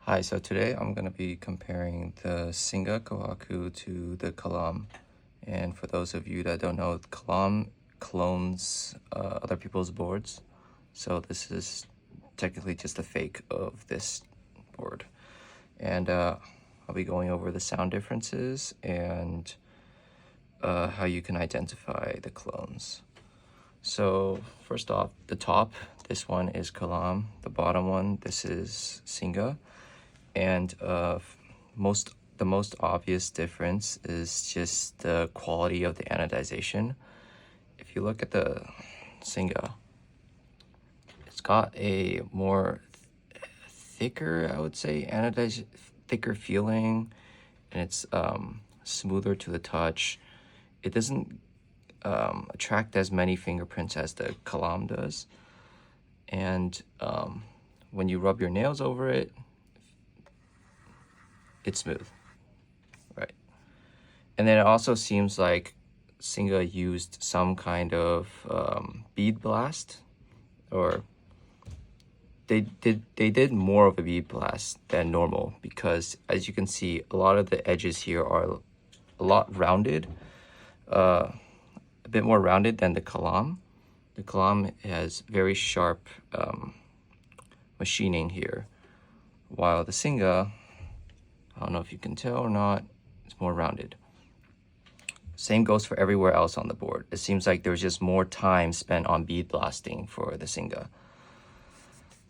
Hi, so today I'm going to be comparing the Singa Kohaku to the Kalam. And for those of you that don't know, Kalam clones other people's boards. So this is technically just a fake of this board. And I'll be going over the sound differences and how you can identify the clones. So first off, the top, this one is Kalam. The bottom one, this is Singa. And the most obvious difference is just the quality of the anodization. If you look at the Singa, it's got a more thicker, I would say, thicker feeling, and it's smoother to the touch. It doesn't attract as many fingerprints as the Kalam does. And when you rub your nails over it, it's smooth, right? And then it also seems like Singa used some kind of bead blast, or they did more of a bead blast than normal, because as you can see, a lot of the edges here are a lot rounded, a bit more rounded than the Kalam. The Kalam has very sharp machining here, while the Singa, I don't know if you can tell or not, it's more rounded. Same goes for everywhere else on the board. It seems like there's just more time spent on bead blasting for the Singa.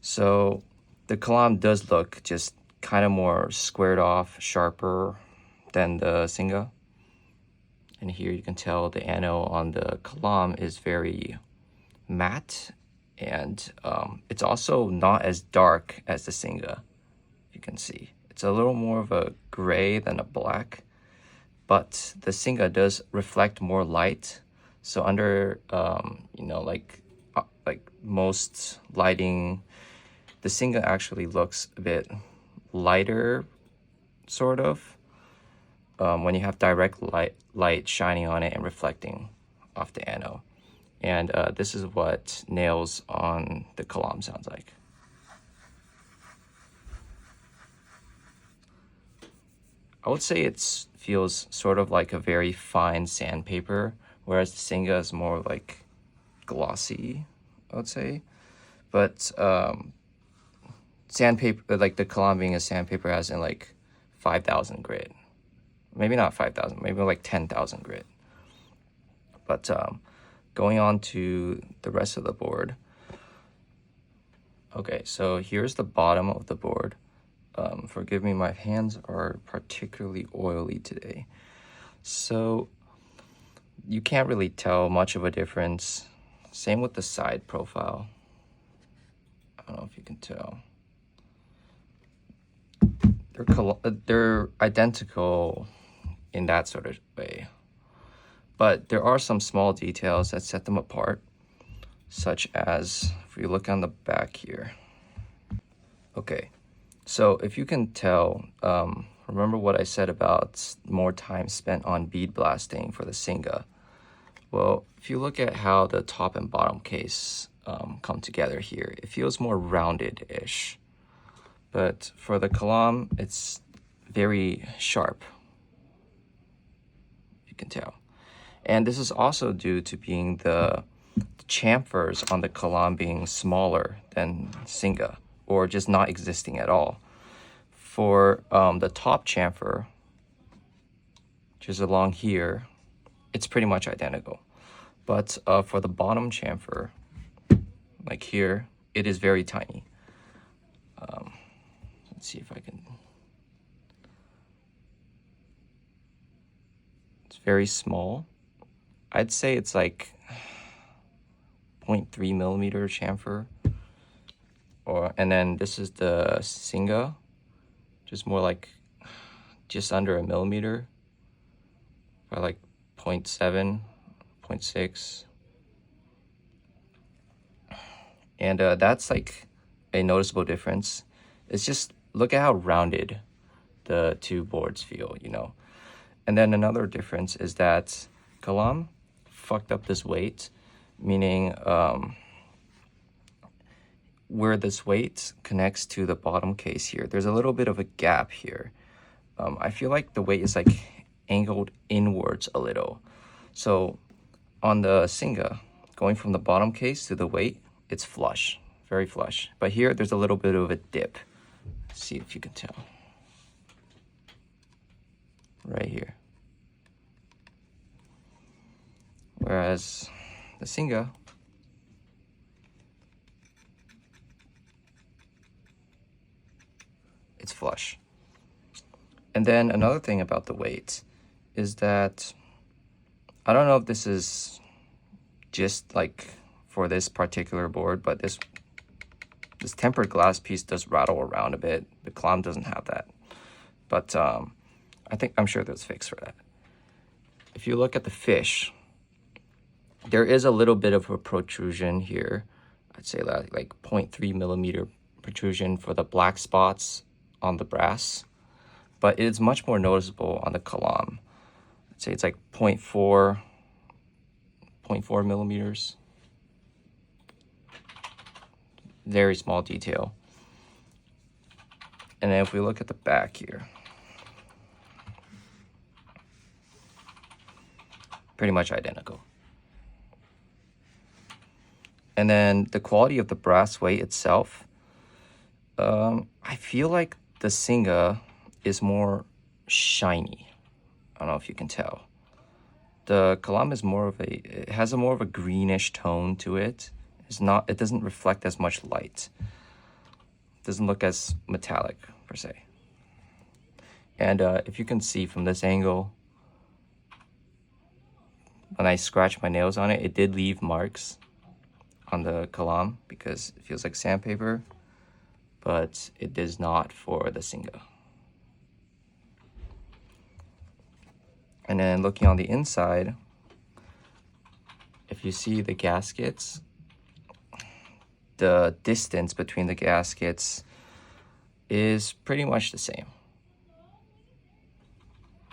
So the Kalam does look just kind of more squared off, sharper than the Singa. And here you can tell the anode on the Kalam is very matte, and it's also not as dark as the Singa, you can see. It's a little more of a gray than a black, but the Singa does reflect more light. So under, like most lighting, the Singa actually looks a bit lighter, sort of, when you have direct light shining on it and reflecting off the anode. And this is what nails on the Kalam sounds like. I would say it feels sort of like a very fine sandpaper, whereas the Singa is more like glossy, I would say. But sandpaper, like the Kalam being a sandpaper, has in like 5,000 grit. Maybe not 5,000, maybe like 10,000 grit. But going on to the rest of the board. Okay, so here's the bottom of the board. Forgive me, my hands are particularly oily today. So you can't really tell much of a difference. Same with the side profile. I don't know if you can tell. They're identical in that sort of way. But there are some small details that set them apart, such as if you look on the back here. Okay. So if you can tell, remember what I said about more time spent on bead blasting for the Singa. Well, if you look at how the top and bottom case come together here, it feels more rounded-ish. But for the Kalam, it's very sharp, you can tell. And this is also due to being the chamfers on the Kalam being smaller than Singa, or just not existing at all. For the top chamfer, which is along here, it's pretty much identical. But for the bottom chamfer, like here, it is very tiny. Let's see if I can. It's very small. I'd say it's like 0.3 millimeter chamfer. And then this is the Singa, just more like just under a millimeter, by like 0.7, 0.6. And that's like a noticeable difference. It's just, look at how rounded the two boards feel, you know. And then another difference is that Kalam fucked up this weight, meaning where this weight connects to the bottom case here, there's a little bit of a gap here. I feel like the weight is like angled inwards a little. So on the Singa, going from the bottom case to the weight, it's flush, very flush. But here, there's a little bit of a dip. Let's see if you can tell. Right here. Whereas the Singa, it's flush. And then another thing about the weight is that I don't know if this is just like for this particular board, but this tempered glass piece does rattle around a bit. The Kalam doesn't have that. But I'm sure there's a fix for that. If you look at the fish, there is a little bit of a protrusion here. I'd say like 0.3 millimeter protrusion for the black spots on the brass, but it is much more noticeable on the Kalam. I'd say it's like 0.4 millimeters. Very small detail. And then if we look at the back here, pretty much identical. And then the quality of the brass weight itself, I feel like the Singa is more shiny. I don't know if you can tell. The Kalam is it has a more of a greenish tone to it. It doesn't reflect as much light. It doesn't look as metallic per se. And if you can see from this angle, when I scratched my nails on it, it did leave marks on the Kalam because it feels like sandpaper, but it does not for the Singa. And then looking on the inside, if you see the gaskets, the distance between the gaskets is pretty much the same.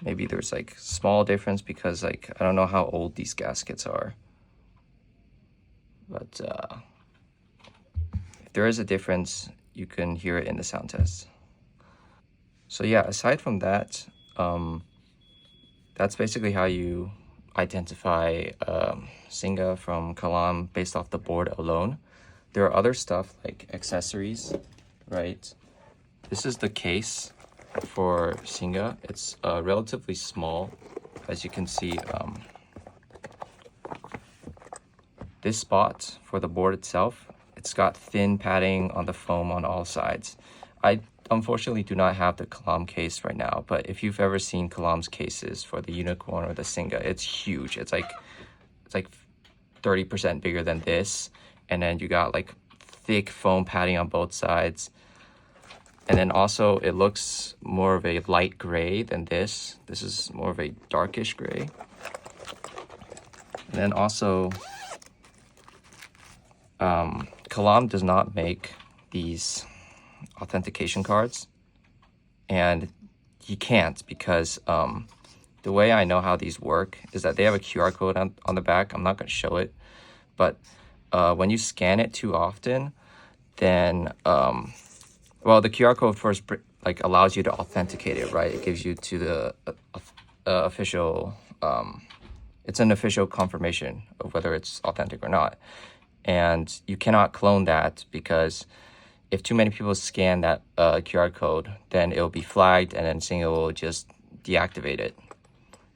Maybe there's like small difference because like I don't know how old these gaskets are. But if there is a difference, you can hear it in the sound test. So yeah, aside from that, that's basically how you identify Singa from Kalam based off the board alone. There are other stuff like accessories, right? This is the case for Singa. It's relatively small, as you can see. This spot for the board itself, it's got thin padding on the foam on all sides. I unfortunately do not have the Kalam case right now, but if you've ever seen Kalam's cases for the Unicorn or the Singa, it's huge. It's like 30% bigger than this, and then you got like thick foam padding on both sides. And then also it looks more of a light gray than this. This is more of a darkish gray. And then also, Kalam does not make these authentication cards, and you can't because the way I know how these work is that they have a QR code on the back. I'm not going to show it, but when you scan it too often, then well, the QR code first like allows you to authenticate it, right? It gives you to the official, it's an official confirmation of whether it's authentic or not. And you cannot clone that because if too many people scan that QR code, then it'll be flagged and then Singa will just deactivate it.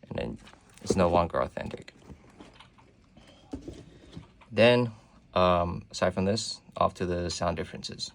And then it's no longer authentic. Then, aside from this, off to the sound differences.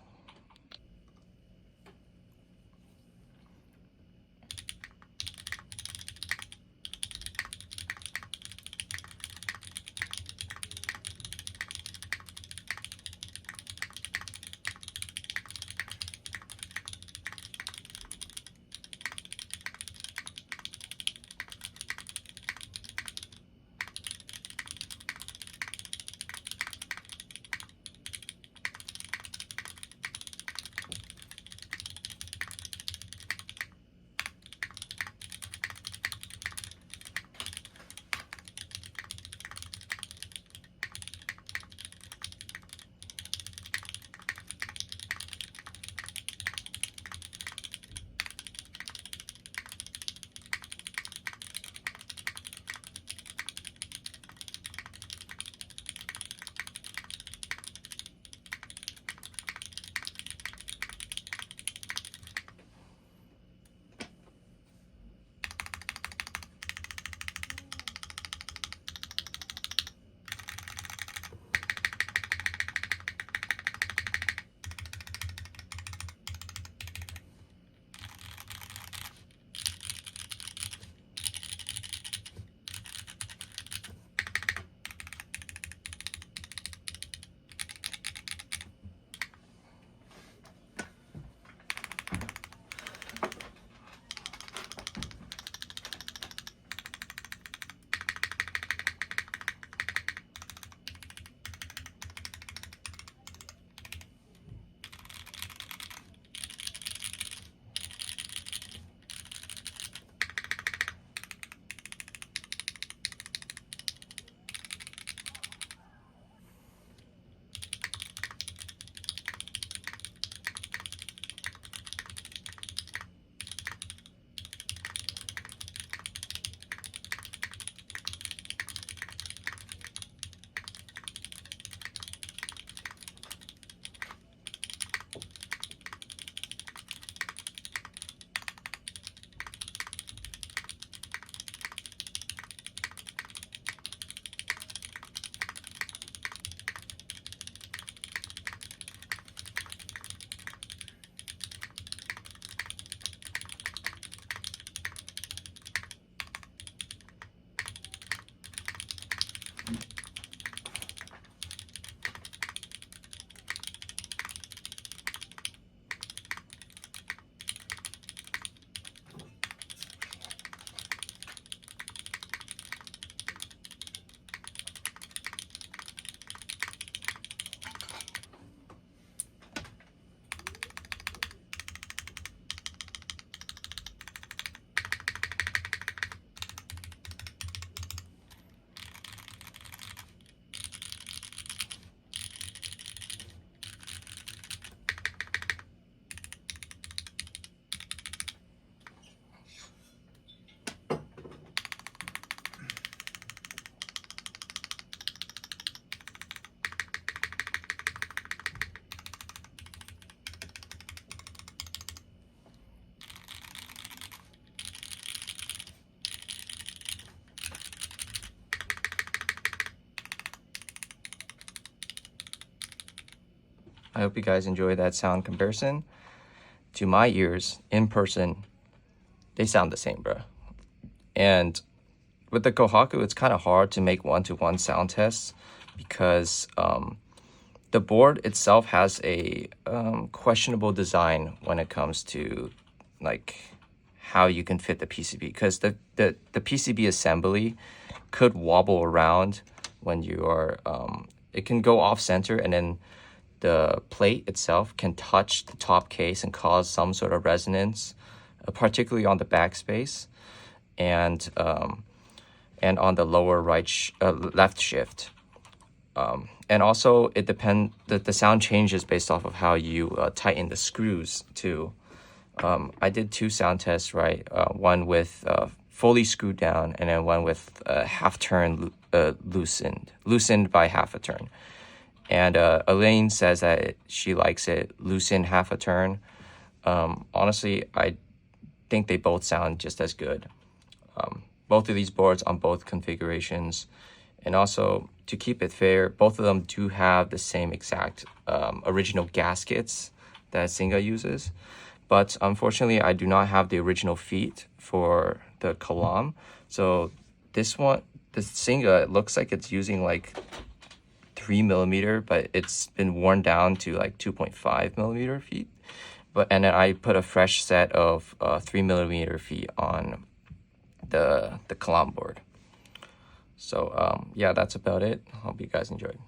hope you guys enjoy that sound comparison. To my ears, in person, they sound the same, bro. And with the Kohaku, it's kind of hard to make one-to-one sound tests because the board itself has a questionable design when it comes to like how you can fit the PCB, because the PCB assembly could wobble around when you are it can go off center, and then the plate itself can touch the top case and cause some sort of resonance, particularly on the backspace and on the lower left shift. And also it depends, the sound changes based off of how you tighten the screws too. I did 2 sound tests, right? One with fully screwed down, and then one with half turn loosened by half a turn. And Elaine says that she likes it loosened half a turn. Honestly, I think they both sound just as good. Both of these boards on both configurations. And also, to keep it fair, both of them do have the same exact original gaskets that Singa uses. But unfortunately, I do not have the original feet for the Kalam. So this one, the Singa, it looks like it's using like 3mm, but it's been worn down to like 2.5mm feet. And then I put a fresh set of 3mm feet on the Kalam board. So yeah, that's about it. Hope you guys enjoyed.